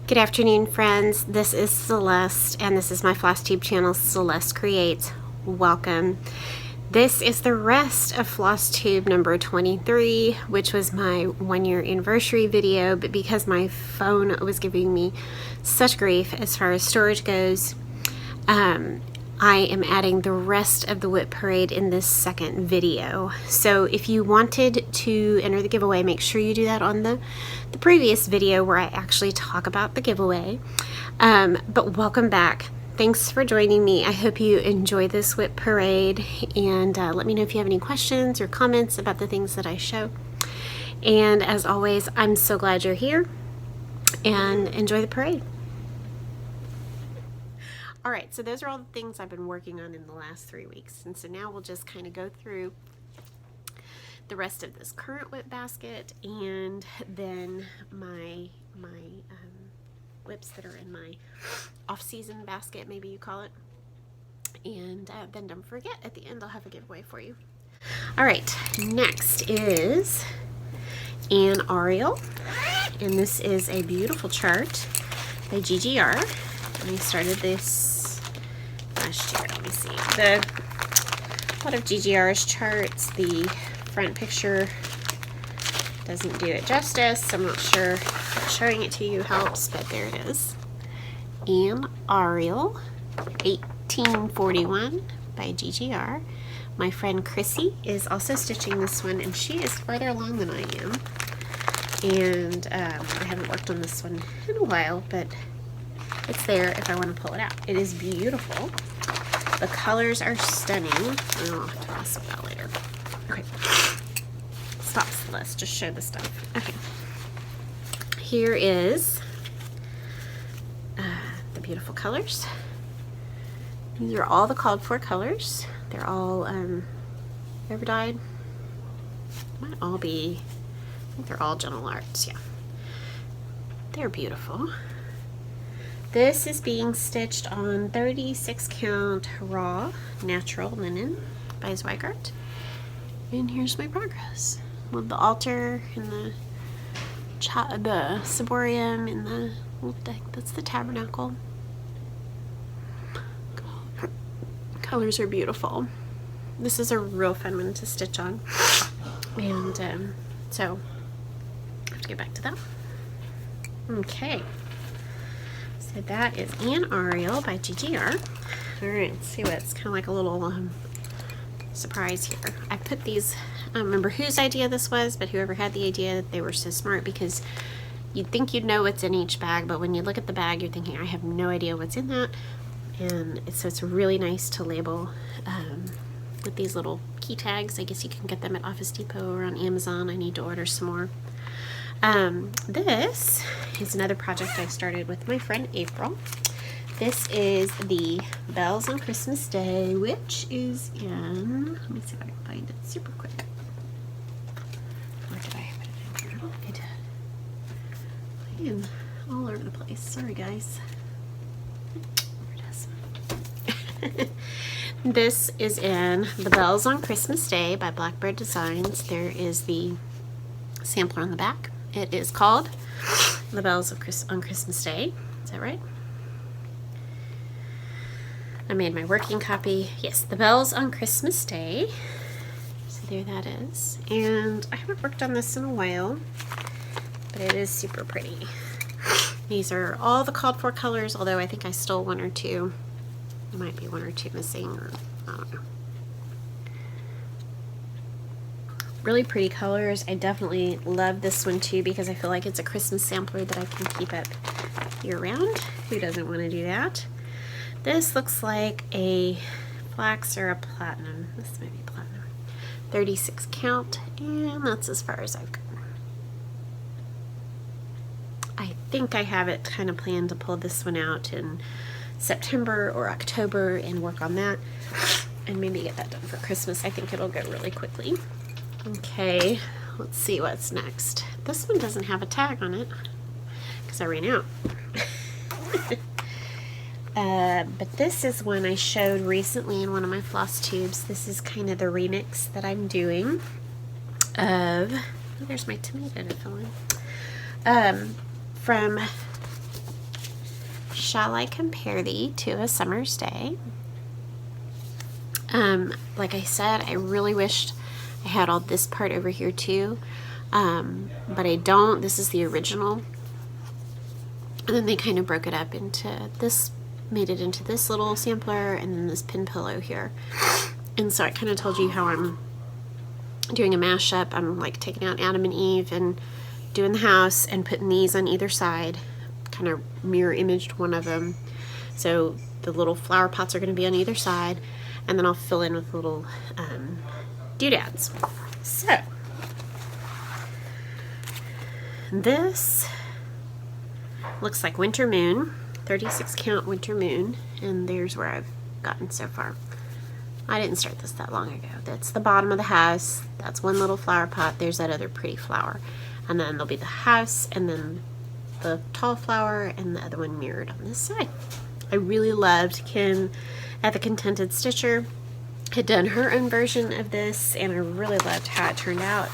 Good afternoon, friends. This is Celeste, and this is my FlossTube channel, Celeste Creates. Welcome. This is the rest of FlossTube number 23, which was my 1-year anniversary video, but because my phone was giving me such grief as far as storage goes, I am adding the rest of the WIP parade in this second video. So if you wanted to enter the giveaway, make sure you do that on the previous video where I actually talk about the giveaway. But welcome back. Thanks for joining me. I hope you enjoy this WIP parade, and let me know if you have any questions or comments about the things that I show. And as always, I'm so glad you're here, and enjoy the parade. All right, so those are all the things I've been working on in the last 3 weeks. And so now we'll just kind of go through the rest of this current WIP basket, and then my WIPs that are in my off-season basket, maybe you call it. And then don't forget, at the end I'll have a giveaway for you. All right, next is an Ariel, and this is a beautiful chart by GGR. And I started this last year. Let me see. A lot of GGR's charts, the front picture doesn't do it justice. I'm not sure if showing it to you helps, but there it is. And Ariel, 1841 by GGR. My friend Chrissy is also stitching this one, and she is farther along than I am. And I haven't worked on this one in a while, but it's there if I want to pull it out. It is beautiful. The colors are stunning. I'll have to mess with that later. Okay. Stop, Celeste. Just show the stuff. Okay. Here is the beautiful colors. These are all the called for colors. They're all ever dyed. Might all be, I think they're all Gentle Arts, yeah. They're beautiful. This is being stitched on 36 count raw natural linen by Zweigart. And here's my progress with the altar and the ciborium and that's the tabernacle. Colors are beautiful. This is a real fun one to stitch on. And so I have to get back to that. Okay. So that is An Ariel by GGR. Alright, let's see what it's kind of like a little surprise here. I put these, I don't remember whose idea this was, but whoever had the idea, they were so smart, because you'd think you'd know what's in each bag, but when you look at the bag, you're thinking, I have no idea what's in that. And so it's really nice to label with these little key tags. I guess you can get them at Office Depot or on Amazon. I need to order some more. This is another project I started with my friend April. This is the Bells on Christmas Day, which is in, let me see if I can find it super quick. Where did I put it in here? I am all over the place. Sorry, guys. There it is. This is in the Bells on Christmas Day by Blackbird Designs. There is the sampler on the back. It is called The Bells on Christmas Day. Is that right? I made my working copy. Yes, The Bells on Christmas Day. So there that is. And I haven't worked on this in a while, but it is super pretty. These are all the called for colors, although I think I stole one or two. There might be one or two missing, or I don't know. Really pretty colors. I definitely love this one too, because I feel like it's a Christmas sampler that I can keep up year round. Who doesn't want to do that? This looks like a flax or a platinum. This might be platinum. 36 count, and that's as far as I've gotten. I think I have it kind of planned to pull this one out in September or October and work on that, and maybe get that done for Christmas. I think it'll go really quickly. Okay, let's see what's next. This one doesn't have a tag on it because I ran out. But this is one I showed recently in one of my floss tubes. This is kind of the remix that I'm doing of, oh, there's my tomato to fill in, from Shall I Compare Thee to a Summer's Day. Like I said, I really wished I had all this part over here too, but I don't. This is the original. And then they kind of broke it up into this, made it into this little sampler and then this pin pillow here. And so I kind of told you how I'm doing a mashup. I'm like taking out Adam and Eve and doing the house and putting these on either side, kind of mirror imaged one of them. So the little flower pots are going to be on either side, and then I'll fill in with little doodads. So this looks like Winter Moon, 36 count Winter Moon, and there's where I've gotten so far. I didn't start this that long ago. That's the bottom of the house. That's one little flower pot. There's that other pretty flower. And then there'll be the house, and then the tall flower, and the other one mirrored on this side. I really loved Kim at the Contented Stitcher had done her own version of this, and I really loved how it turned out.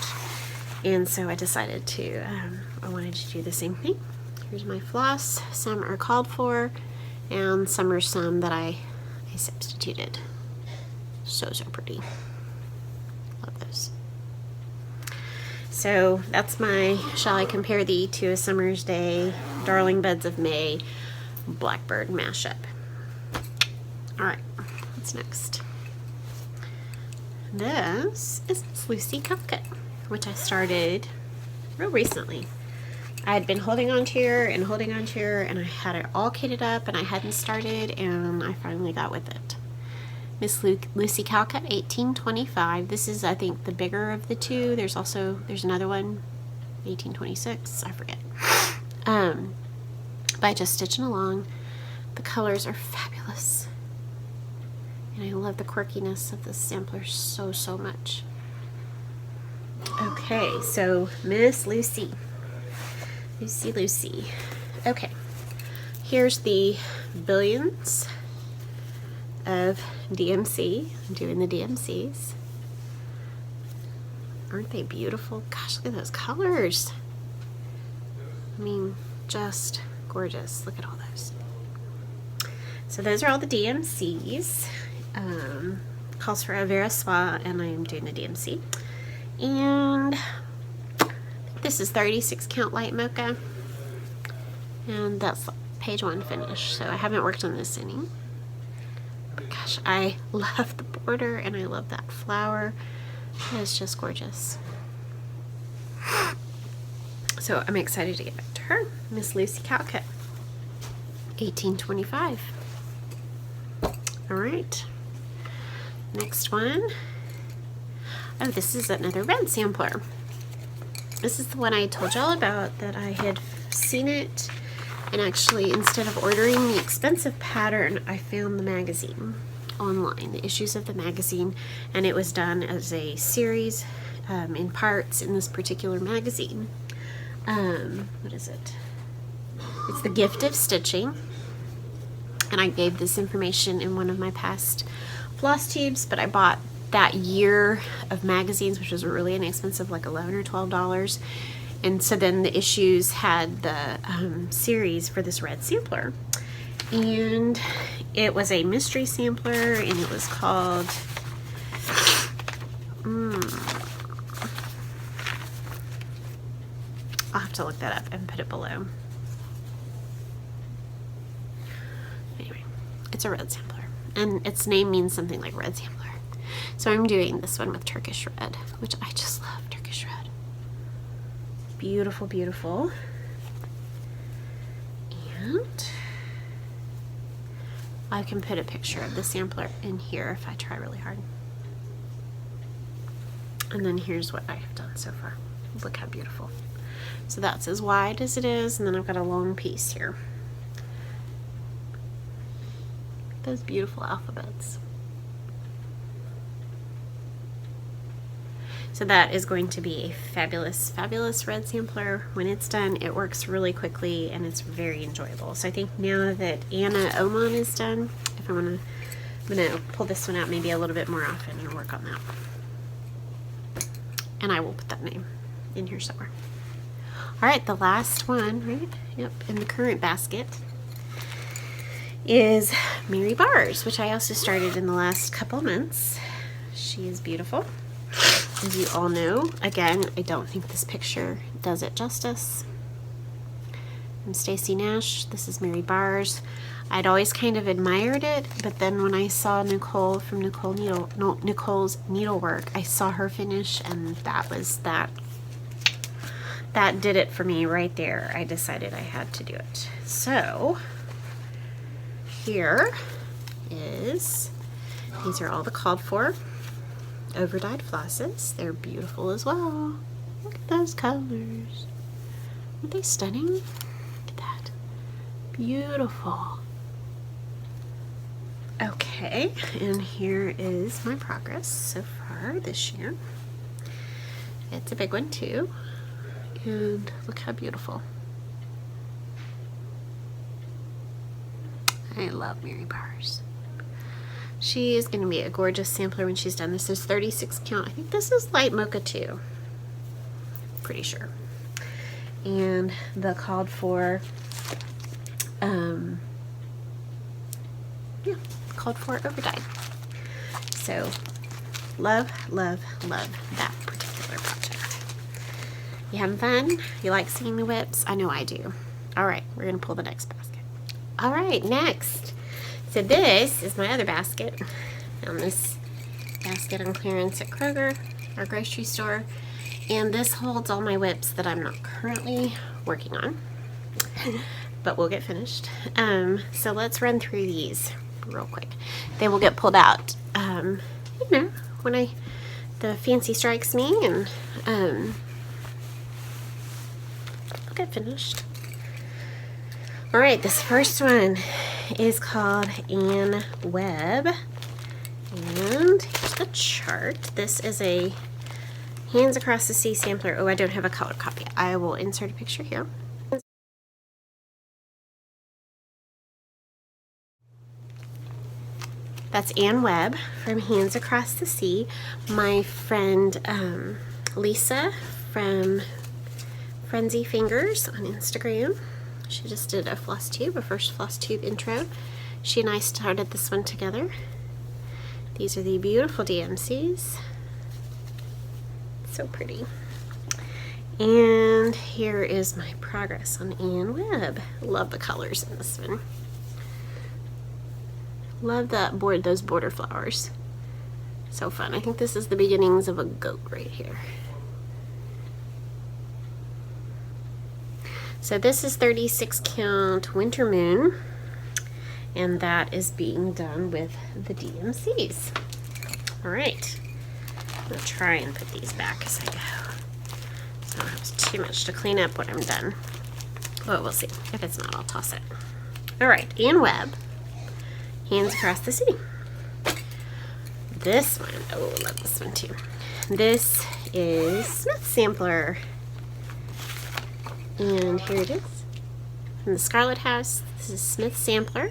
And so I decided to, I wanted to do the same thing. Here's my floss. Some are called for, and some are some that I substituted. So pretty. Love those. So that's my Shall I Compare Thee to a Summer's Day, Darling Buds of May, Blackbird mashup. Alright, what's next? This is Lucy Cupcake, which I started real recently. I had been holding on to her and holding on to her, and I had it all kitted up, and I hadn't started, and I finally got with it. Miss Lucy Cupcake 1825. This is, I think, the bigger of the two. There's another one, 1826. I forget. By just stitching along. The colors are fabulous, and I love the quirkiness of this sampler so much. Okay, so Miss Lucy. Lucy. Okay, here's the billions of DMC. I'm doing the DMCs. Aren't they beautiful? Gosh, look at those colors. I mean, just gorgeous. Look at all those. So those are all the DMCs. Calls for a Vera Soie, and I am doing the DMC. And this is 36 count light mocha, and that's page 1 finish. So I haven't worked on this any. But gosh, I love the border, and I love that flower. It's just gorgeous. So I'm excited to get back to her. Miss Lucy Cupcake, 1825. All right. Next one. Oh, this is another red sampler. This is the one I told y'all about, that I had seen it, and actually instead of ordering the expensive pattern, I found the magazine online, the issues of the magazine, and it was done as a series in parts in this particular magazine. What is it? It's The Gift of Stitching, and I gave this information in one of my past floss tubes, but I bought that year of magazines, which was really inexpensive, like $11 or $12, and so then the issues had the series for this red sampler, and it was a mystery sampler, and it was called I'll have to look that up and put it below. Anyway, it's a red sampler, and its name means something like red sampler. So I'm doing this one with Turkish red, which I just love Turkish red. Beautiful, beautiful. And I can put a picture of the sampler in here if I try really hard. And then here's what I have done so far. Look how beautiful. So that's as wide as it is, and then I've got a long piece here. Those beautiful alphabets. So that is going to be a fabulous, fabulous red sampler. When it's done, it works really quickly, and it's very enjoyable. So I think now that Anna Oman is done, if I'm gonna pull this one out maybe a little bit more often and work on that. And I will put that name in here somewhere. All right, the last one, right? Yep, in the current basket is Mary Bars, which I also started in the last couple months. She is beautiful, as you all know. Again, I don't think this picture does it justice. I'm Stacey Nash. This is Mary Bars. I'd always kind of admired it, but then when I saw Nicole from Nicole's Needlework, I saw her finish, and that did it for me right there. I decided I had to do it. So here is, these are all the called for overdyed flosses. They're beautiful as well. Look at those colors. Aren't they stunning? Look at that. Beautiful. Okay, and here is my progress so far this year. It's a big one too. And look how beautiful. I love Mary Bars. She is going to be a gorgeous sampler when she's done. This is 36 count. I think this is light mocha too. Pretty sure. And the called for, yeah, called for overdyed. So love, love, love that particular project. You having fun? You like seeing the whips? I know I do. All right, we're gonna pull the next basket. All right, next. So this is my other basket. Found this basket on clearance at Kroger, our grocery store. And this holds all my whips that I'm not currently working on, but will get finished. So let's run through these real quick. They will get pulled out, you know, when the fancy strikes me, and I'll get finished. All right, this first one is called Webb, and here's the chart. This is a Hands Across the Sea sampler. Oh, I don't have a color copy. I will insert a picture here. That's Webb from Hands Across the Sea. My friend Lisa from Frenzy Fingers on Instagram. She just did a FlossTube, a first FlossTube intro. She and I started this one together. These are the beautiful DMCs. So pretty. And here is my progress on Webb. Love the colors in this one. Love that those border flowers. So fun. I think this is the beginnings of a goat right here. So this is 36 count Winter Moon, and that is being done with the DMCs. All right, I'm gonna try and put these back as I go, so I don't have too much to clean up when I'm done. Well, we'll see. If it's not, I'll toss it. All right, Webb, Hands Across the Sea. This one, oh, I love this one too. This is Smith Sampler. And here it is, from the Scarlet House. This is Smith Sampler.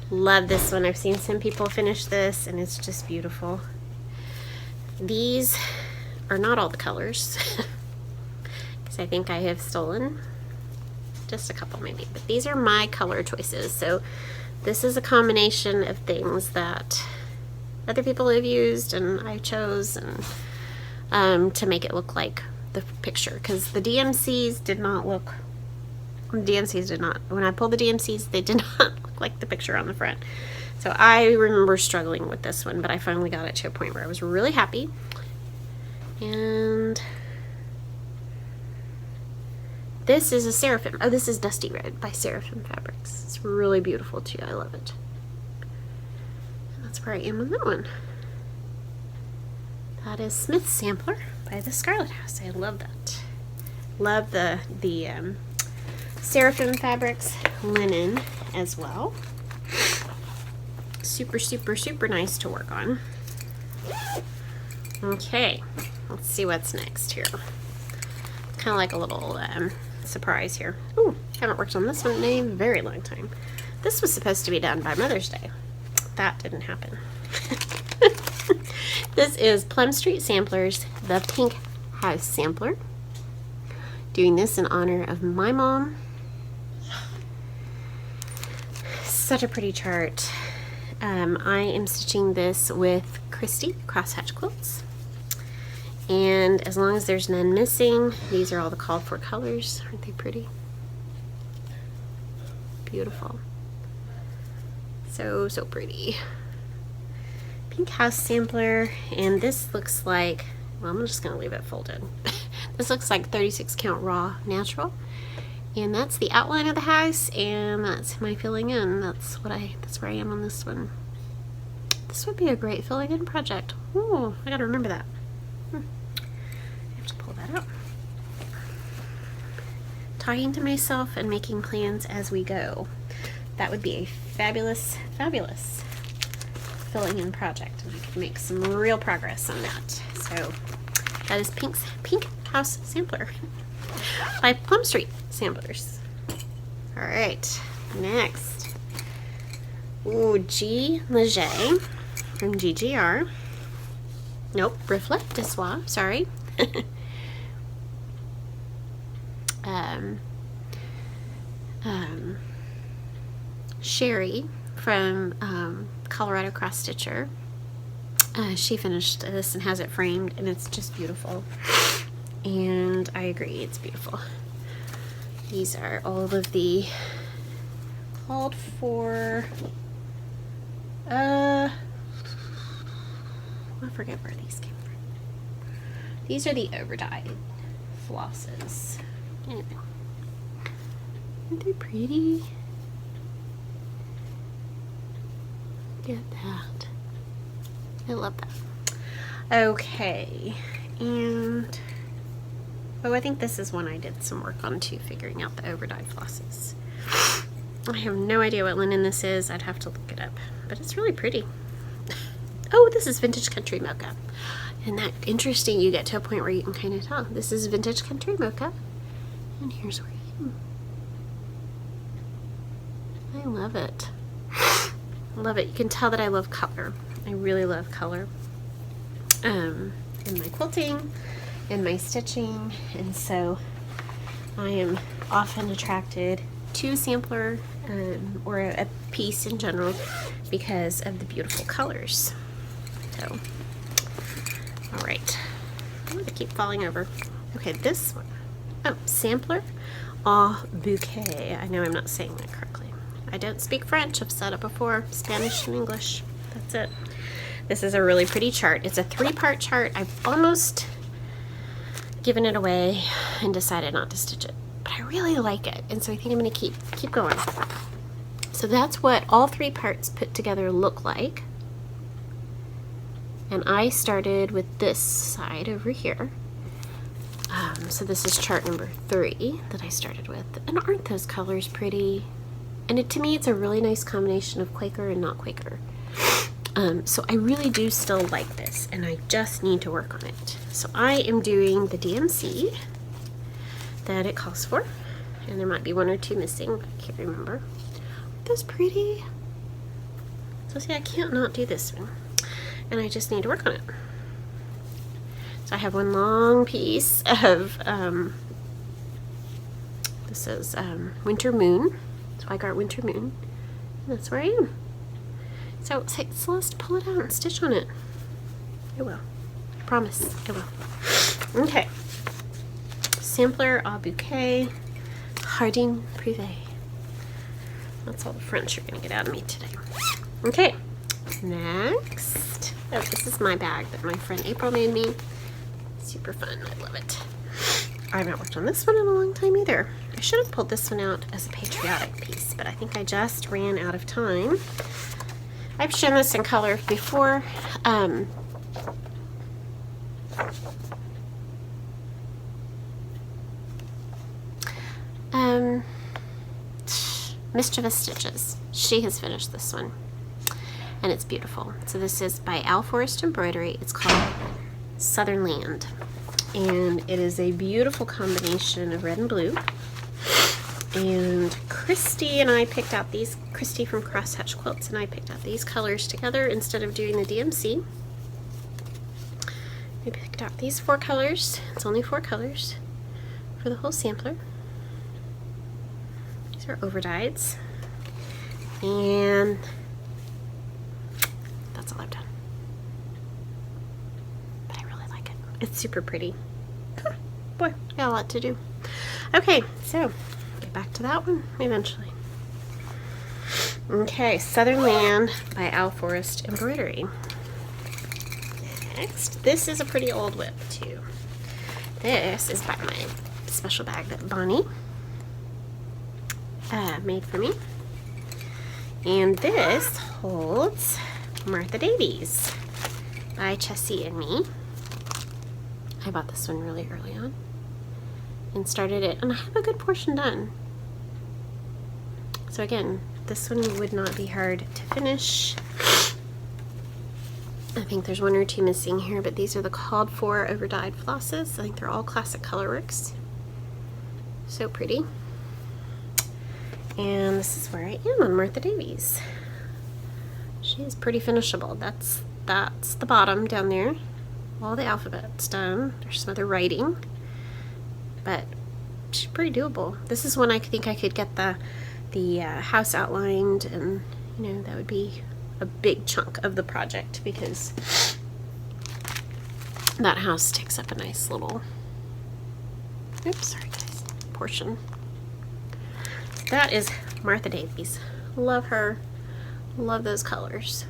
Love this one. I've seen some people finish this, and it's just beautiful. These are not all the colors, because I think I have stolen just a couple maybe, but these are my color choices. So this is a combination of things that other people have used and I chose, and to make it look like the picture, because the DMCs did not look, when I pulled the DMCs, they did not look like the picture on the front. So I remember struggling with this one, but I finally got it to a point where I was really happy. And this is a Seraphim. Oh, this is Dusty Red by Seraphim Fabrics. It's really beautiful too. I love it. And that's where I am on that one. That is Smith Sampler by the Scarlet House. I love that. Love the Seraphim Fabrics linen as well. Super, super, super nice to work on. Okay, let's see what's next here. Kind of like a little surprise here. Ooh, haven't worked on this one in a very long time. This was supposed to be done by Mother's Day. That didn't happen. This is Plum Street Samplers, the Pink House Sampler. Doing this in honor of my mom. such a pretty chart. I am stitching this with Christy Crosshatch Quilts. And as long as there's none missing, these are all the called for colors. Aren't they pretty? Beautiful. So, so pretty. Pink House sampler, and this looks like, well, I'm just going to leave it folded. This looks like 36 count raw natural. And that's the outline of the house, and that's my filling in. That's where I am on this one. This would be a great filling in project. Ooh, I gotta remember that. I have to pull that out. Talking to myself and making plans as we go. That would be a fabulous, fabulous filling in project, and I can make some real progress on that. So that is Pink House Sampler by Plum Street Samplers. All right, next. Ooh, G. Leger from GGR. Nope, Reflect de Soie, sorry. Sherry from Colorado Cross Stitcher. She finished this and has it framed, and it's just beautiful. And I agree, it's beautiful. These are all of the called for, I forget where these came from. These are the overdyed flosses. Anyway. Aren't they pretty? Look at that. I love that. Okay, and oh, I think this is one I did some work on too, figuring out the overdyed flosses. I have no idea what linen this is. I'd have to look it up, but it's really pretty. Oh, this is Vintage Country Mocha. Isn't that interesting? You get to a point where you can kind of tell. This is Vintage Country Mocha, and here's where you can. I love it. I love it. You can tell that I love color. I really love color in my quilting, in my stitching, and so I am often attracted to a sampler or a piece in general because of the beautiful colors. So, all right, I'm gonna keep falling over. Okay, this one. Oh, sampler Bouquet. I know I'm not saying that correctly. I don't speak French. I've said it before. Spanish and English. That's it. This is a really pretty chart. It's a 3-part chart. I've almost given it away and decided not to stitch it, but I really like it, and so I think I'm going to keep going. So that's what all 3 parts put together look like. And I started with this side over here. So this is chart number 3 that I started with. And aren't those colors pretty? And to me, it's a really nice combination of Quaker and not Quaker. So I really do still like this, and I just need to work on it. So I am doing the DMC that it calls for, and there might be 1 or 2 missing. I can't remember. Aren't those pretty? So see, I can't not do this one, and I just need to work on it. So I have one long piece of, this is Winter Moon. So I got Winter Moon, and that's where I am. So say, Celeste, pull it out and stitch on it. I will. I promise. I will. Okay. Sampler Bouquet, Hardin Privé. That's all the French you're going to get out of me today. Okay. Next. Oh, this is my bag that my friend April made me. Super fun. I love it. I haven't worked on this one in a long time either. I should have pulled this one out as a patriotic piece, but I think I just ran out of time. I've shown this in color before. Mischievous Stitches. She has finished this one, and it's beautiful. So this is by Al Forrest Embroidery. It's called Southern Land, and it is a beautiful combination of red and blue. And Christy and I picked out these, Christy from Crosshatch Quilts and I picked out these colors together instead of doing the DMC. We picked out these 4 colors. It's only 4 colors for the whole sampler. These are overdyeds. And that's all I've done. But I really like it. It's super pretty. Boy, got a lot to do. Okay, so get back to that one eventually. Okay, Southern Land by Owl Forest Embroidery. Next, this is a pretty old WIP too. This is by my special bag that Bonnie made for me. And this holds Martha Davies by Chessie and me. I bought this one really early on and started it, and I have a good portion done. So again, this one would not be hard to finish. I think there's one or two missing here, but these are the called for over dyed flosses. I think they're all classic colorworks. So pretty. And this is where I am on Martha Davies. She is pretty finishable. That's the bottom down there. All the alphabet's done. There's some other writing, but she's pretty doable. This is one I think I could get the house outlined, and you know, that would be a big chunk of the project because that house takes up a nice little, oops, sorry guys, portion. That is Martha Davies. Love her. Love those colors.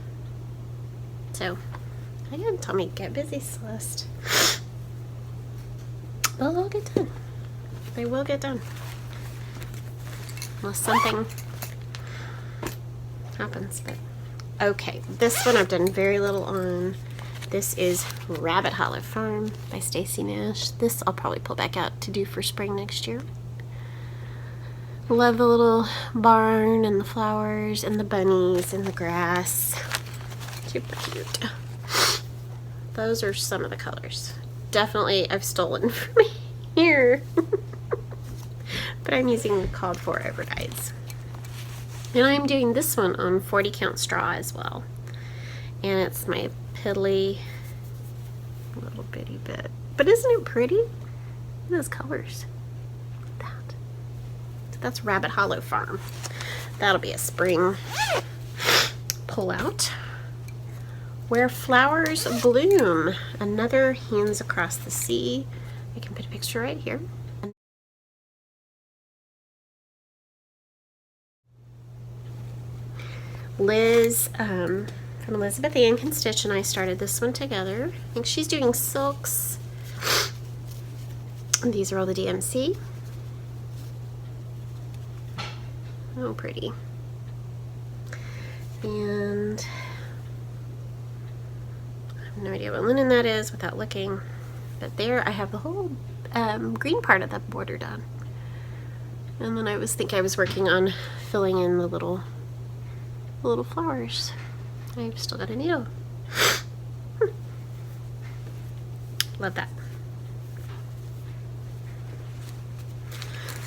So, again, tell me, get busy, Celeste. They'll all get done. They will get done. Unless something happens, but okay, this one I've done very little on. This is Rabbit Hollow Farm by Stacey Nash. This I'll probably pull back out to do for spring next year. Love the little barn and the flowers and the bunnies and the grass. Super cute. Those are some of the colors. Definitely I've stolen from here. But I'm using the called for over dyes. And I'm doing this one on 40 count straw as well. And it's my piddly little bitty bit. But isn't it pretty? Look at those colors. Look at that. So that's Rabbit Hollow Farm. That'll be a spring pull out. Where Flowers Bloom. Another Hands Across the Sea. I can put a picture right here. Liz from Elizabeth Ann can Stitch and I started this one together. I think she's doing silks. And these are all the DMC. Oh, pretty. And I have no idea what linen that is without looking. But there I have the whole green part of that border done. And then I was working on filling in the little flowers. I've still got a needle. Love that.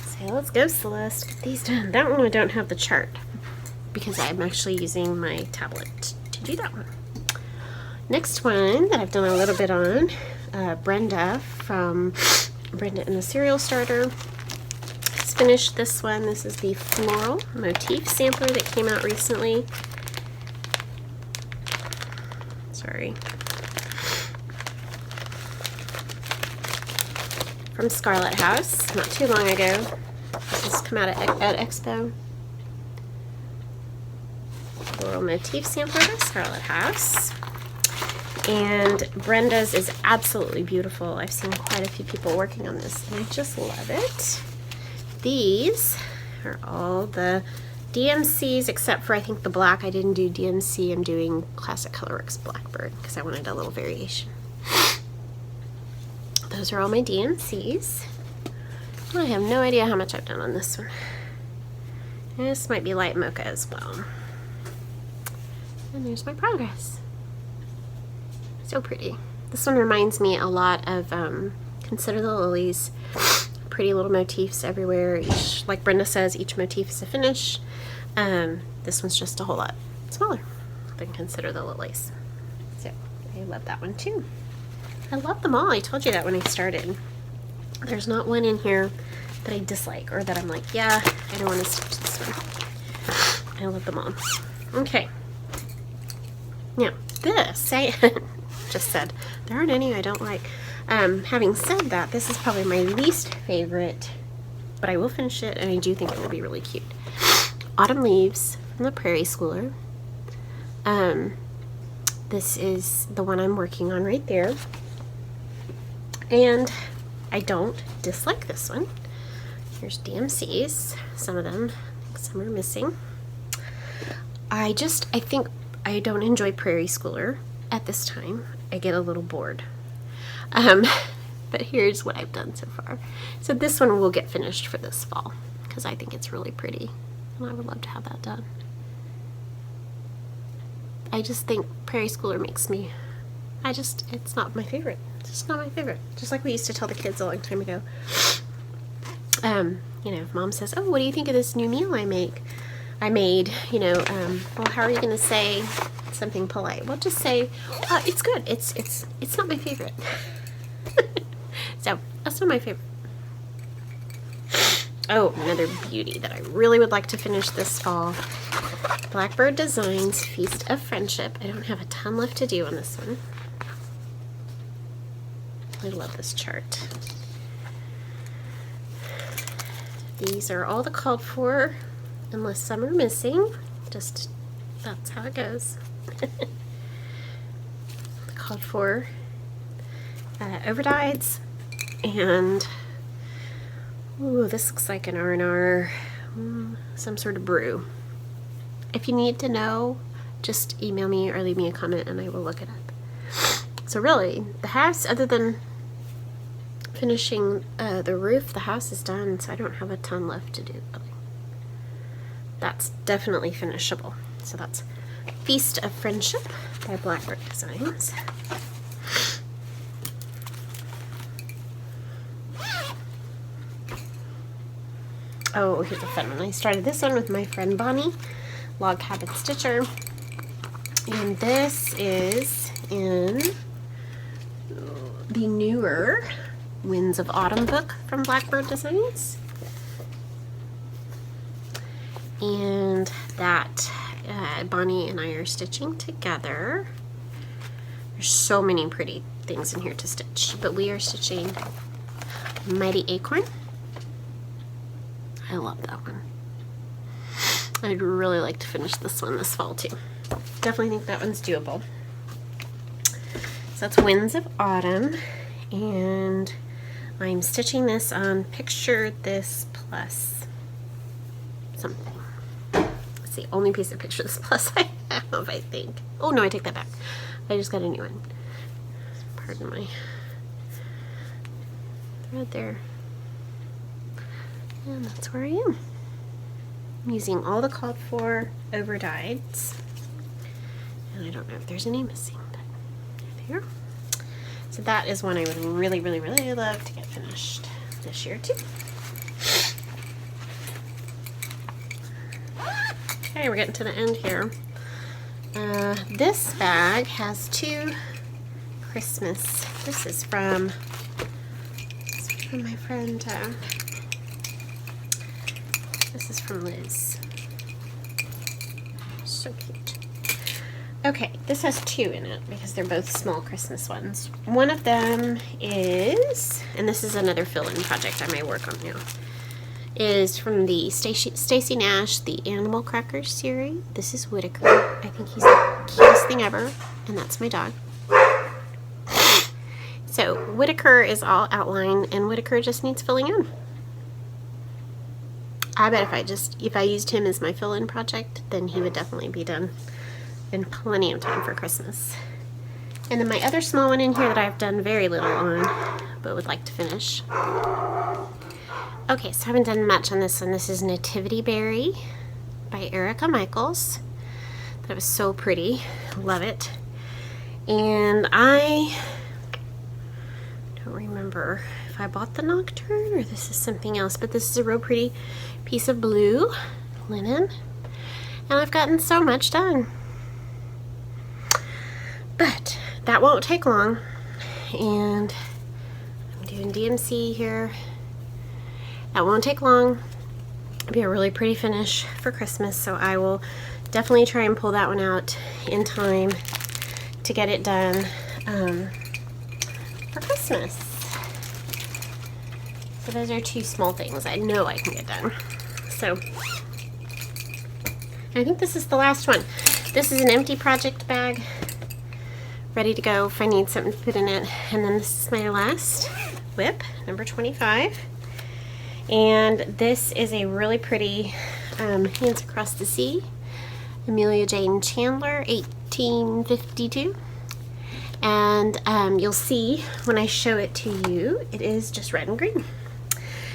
So let's go, Celeste. Get these done. That one I don't have the chart because I'm actually using my tablet to do that one. Next one that I've done a little bit on, Brenda from Brenda and the Cereal Starter. Finished this one. This is the Floral Motif sampler that came out recently. Sorry. From Scarlet House, not too long ago. This has come out at Expo. Floral Motif sampler by Scarlet House. And Brenda's is absolutely beautiful. I've seen quite a few people working on this and I just love it. These are all the DMCs except for I think the black. I didn't do DMC. I'm doing Classic Colorworks Blackbird because I wanted a little variation. Those are all my DMCs. I have no idea how much I've done on this one. This might be light mocha as well. And there's my progress. So pretty. This one reminds me a lot of Consider the Lilies. Pretty little motifs everywhere. Each, like Brenda says, each motif is a finish. This one's just a whole lot smaller than Consider the Lilies. So I love that one too. I love them all. I told you that when I started. There's not one in here that I dislike or that I'm like, yeah, I don't want to stitch this one. I love them all. Okay. Now, this, I just said, there aren't any I don't like. Having said that, this is probably my least favorite, but I will finish it, and I do think it will be really cute. Autumn Leaves from the Prairie Schooler. This is the one I'm working on right there. And I don't dislike this one. Here's DMCs, some of them, some are missing. I think I don't enjoy Prairie Schooler at this time. I get a little bored. But here's what I've done so far. So this one will get finished for this fall because I think it's really pretty and I would love to have that done. I just think Prairie Schooler makes me, it's not my favorite. It's just not my favorite. Just like we used to tell the kids a long time ago. You know, if mom says, oh, what do you think of this new meal I made, you know, well, how are you going to say something polite? Well, just say, it's good. It's not my favorite. So that's not my favorite. Oh, another beauty that I really would like to finish this fall. Blackbird Designs Feast of Friendship. I don't have a ton left to do on this one. I love this chart. These are all the called for, unless some are missing. Just, that's how it goes. Called for overdyes, and ooh, this looks like an R&R, some sort of brew. If you need to know, just email me or leave me a comment and I will look it up. So really, the house, other than finishing the roof, the house is done, so I don't have a ton left to do. That's definitely finishable. So that's Feast of Friendship by Blackbird Designs. Oh, here's a fun one. I started this one with my friend Bonnie, Log Cabin Stitcher. And this is in the newer Winds of Autumn book from Blackbird Designs. And that Bonnie and I are stitching together. There's so many pretty things in here to stitch, but we are stitching Mighty Acorn. I love that one. I'd really like to finish this one this fall too. Definitely think that one's doable. So that's Winds of Autumn, and I'm stitching this on Picture This Plus something. It's the only piece of Picture This Plus I have, I think. Oh no, I take that back. I just got a new one. Pardon my thread there. And that's where I am. I'm using all the called for overdyes. And I don't know if there's any missing, but there. So that is one I would really, really, really love to get finished this year too. Okay, we're getting to the end here. This bag has two Christmas. This is from my friend. This is from Liz. So cute. Okay, this has two in it because they're both small Christmas ones. One of them is, and this is another fill-in project I may work on now, is from the Stacey Nash, the Animal Crackers series. This is Whitaker. I think he's the cutest thing ever, and that's my dog. So Whitaker is all outlined, and Whitaker just needs filling in. I bet if I used him as my fill-in project, then he would definitely be done in plenty of time for Christmas. And then my other small one in here that I've done very little on, but would like to finish. Okay, so I haven't done much on this one. This is Nativity Berry by Erica Michaels. That was so pretty. Love it. And I don't remember if I bought the Nocturne or this is something else, but this is a real pretty piece of blue linen. And I've gotten so much done. But that won't take long. And I'm doing DMC here. That won't take long. It'll be a really pretty finish for Christmas, so I will definitely try and pull that one out in time to get it done for Christmas. So those are two small things I know I can get done. So I think this is the last one. This is an empty project bag, ready to go if I need something to put in it. And then this is my last WIP, number 25. And this is a really pretty Hands Across the Sea, Amelia Jane Chandler, 1852. And you'll see when I show it to you, it is just red and green.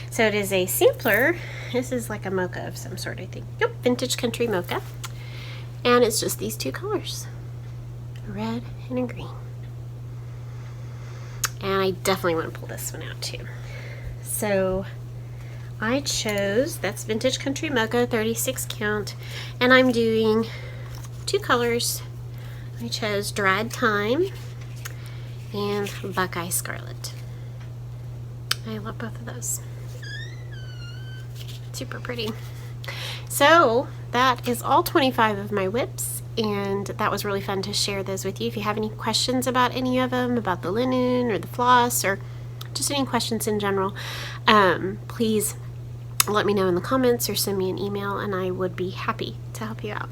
So it is a sampler. This is like a mocha of some sort, I think. Yep, Vintage Country Mocha. And it's just these two colors, a red and a green. And I definitely want to pull this one out too. So I chose, that's Vintage Country Mocha, 36 count, and I'm doing two colors. I chose Dried Thyme and Buckeye Scarlet. I love both of those. Super pretty. So that is all 25 of my WIPs, and that was really fun to share those with you. If you have any questions about any of them, about the linen or the floss, or just any questions in general, please let me know in the comments or send me an email, and I would be happy to help you out.